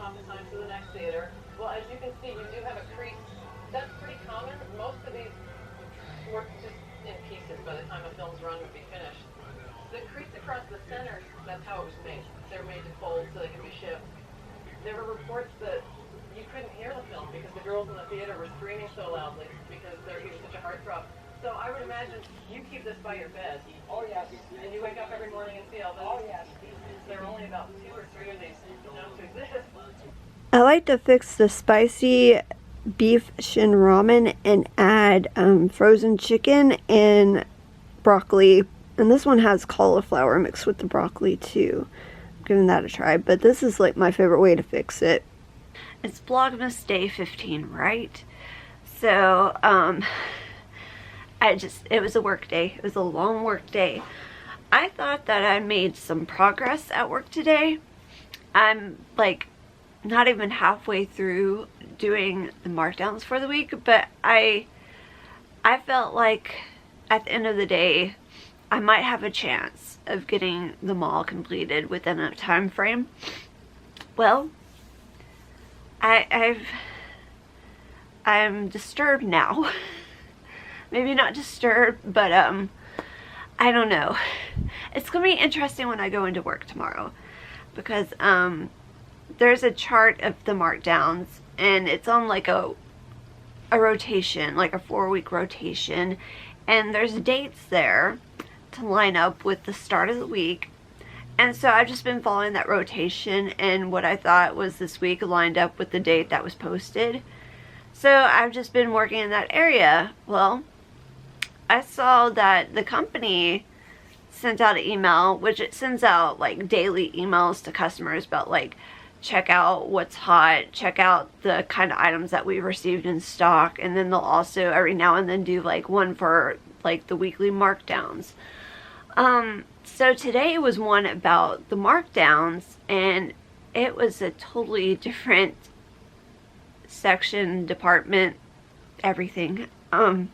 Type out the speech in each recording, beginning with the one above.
oftentimes to the next theater. Well, as you can see, you do have a crease. That's pretty common. Most of these work just in pieces by the time a film's run would be finished. The crease across the center, that's how it was made. They were made to fold so they could be shipped. There were reports that you couldn't hear the film because the girls in the theater were screaming so loudly because he was such a heartthrob. So I would imagine you keep this by your bed. Oh, yes. And you wake up every morning and see all those. Oh, yes. There are only about 2 or 3 of these known to exist. I like to fix the spicy beef shin ramen and add frozen chicken and broccoli. And this one has cauliflower mixed with the broccoli too. I'm giving that a try, but this is like my favorite way to fix it. It's Vlogmas day 15, right? So, it was a work day. It was a long work day. I thought that I made some progress at work today. I'm like not even halfway through doing the markdowns for the week, but I felt like at the end of the day I might have a chance of getting them all completed within a time frame. Well, I'm disturbed now. Maybe not disturbed, but I don't know. It's gonna be interesting when I go into work tomorrow because there's a chart of the markdowns and it's on like a rotation, like a 4-week rotation, and there's dates there to line up with the start of the week. And so I've just been following that rotation, and what I thought was this week lined up with the date that was posted. So I've just been working in that area. Well, I saw that the company sent out an email, which it sends out like daily emails to customers about like check out what's hot, check out the kind of items that we received in stock, and then they'll also every now and then do like one for like the weekly markdowns. So today was one about the markdowns, and it was a totally different section, department, everything. And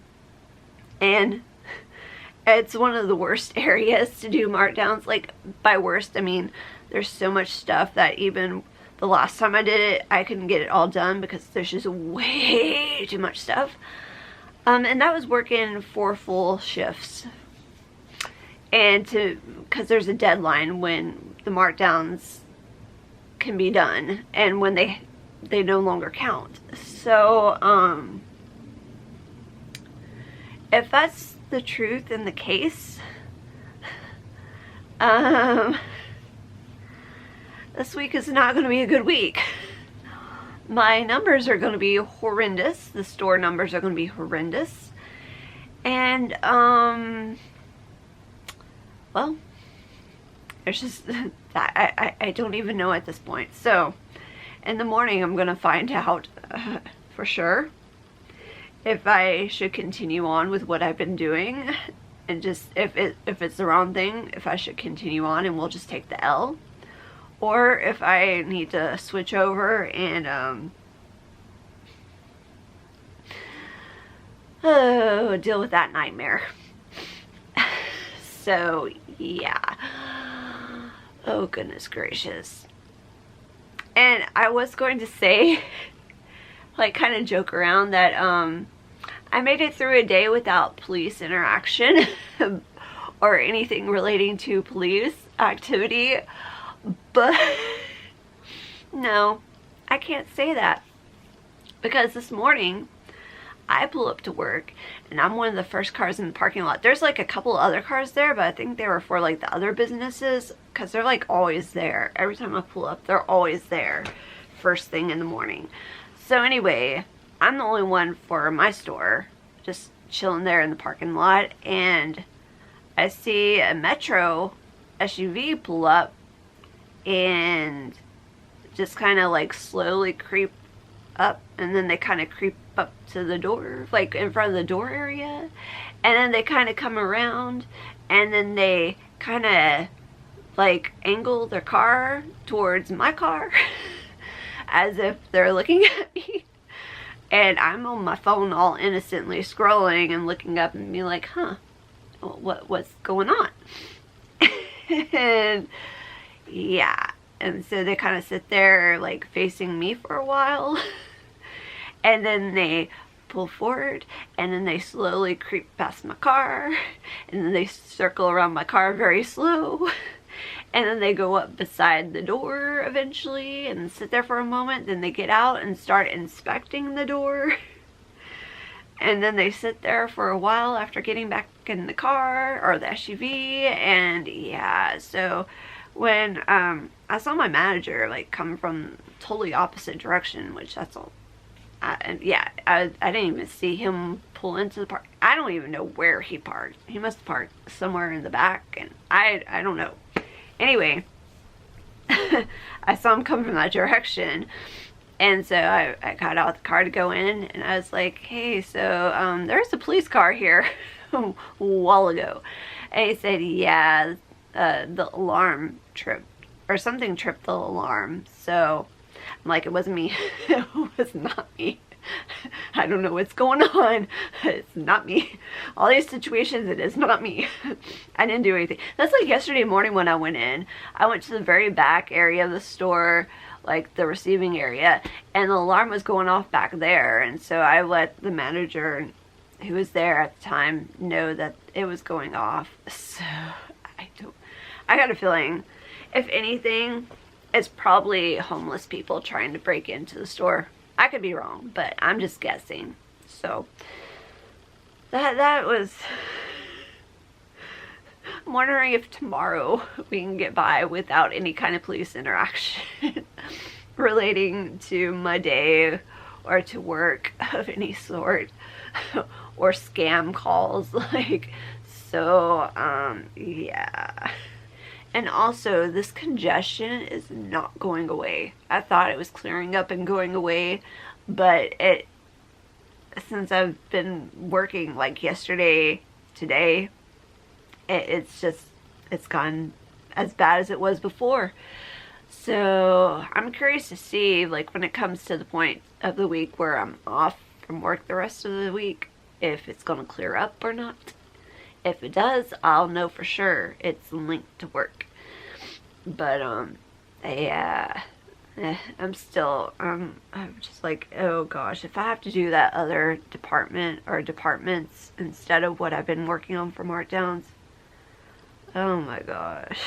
it's one of the worst areas to do markdowns. Like, by worst, I mean, there's so much stuff that even the last time I did it, I couldn't get it all done because there's just way too much stuff. And that was working 4 full shifts. And because there's a deadline when the markdowns can be done and when they no longer count. So, if that's the truth in the case, this week is not going to be a good week. My numbers are going to be horrendous. The store numbers are going to be horrendous. And, well, there's just, I don't even know at this point. So, in the morning I'm going to find out for sure if I should continue on with what I've been doing, and just if it's the wrong thing, if I should continue on and we'll just take the L, or if I need to switch over and deal with that nightmare. So yeah, oh goodness gracious. And I was going to say, like, kind of joke around that I made it through a day without police interaction or anything relating to police activity, but no, I can't say that, because this morning I pull up to work and I'm one of the first cars in the parking lot. There's like a couple other cars there, but I think they were for like the other businesses, because they're like always there. Every time I pull up, they're always there first thing in the morning. So anyway, I'm the only one for my store, just chilling there in the parking lot, and I see a Metro SUV pull up and just kind of like slowly creep up, and then they kind of creep up to the door, like in front of the door area, and then they kind of come around, and then they kind of like angle their car towards my car as if they're looking at me, and I'm on my phone all innocently scrolling and looking up and being like, huh, what's going on? And yeah, And so they kind of sit there like facing me for a while. And then they pull forward, and then they slowly creep past my car, and then they circle around my car very slow, and then they go up beside the door eventually and sit there for a moment. Then they get out and start inspecting the door, and then they sit there for a while after getting back in the car or the SUV. And yeah, so when I saw my manager like come from totally opposite direction, which that's all. I didn't even see him pull into the park. I don't even know where he parked. He must have parked somewhere in the back, and I don't know. Anyway, I saw him come from that direction, and so I got out the car to go in, and I was like, hey, so there's a police car here a while ago. And he said, yeah, the alarm tripped, or something tripped the alarm. So I'm like, it wasn't me. It was not me. I don't know what's going on. It's not me. All these situations, it is not me. I didn't do anything. That's like yesterday morning when I went in. I went to the very back area of the store, like the receiving area, and the alarm was going off back there. And so I let the manager who was there at the time know that it was going off. So I got a feeling, if anything, it's probably homeless people trying to break into the store. I could be wrong, but I'm just guessing. So that was, I'm wondering if tomorrow we can get by without any kind of police interaction relating to my day or to work of any sort, or scam calls. Like, so yeah. And also, this congestion is not going away. I thought it was clearing up and going away, but since I've been working like yesterday, today, it's gone as bad as it was before. So I'm curious to see, like, when it comes to the point of the week where I'm off from work the rest of the week, if it's gonna clear up or not. If it does, I'll know for sure it's linked to work. But yeah, I'm just like, oh gosh, if I have to do that other department or departments instead of what I've been working on for markdowns, oh my gosh.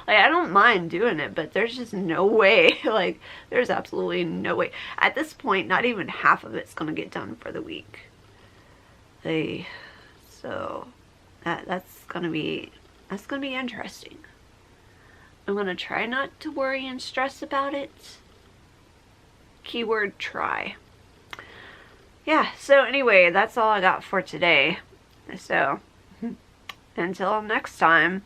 Like, I don't mind doing it, but there's just no way. Like, there's absolutely no way. At this point, not even half of it's gonna get done for the week. So that's gonna be interesting. I'm gonna try not to worry and stress about it. Keyword try. Yeah, so anyway, that's all I got for today. So until next time.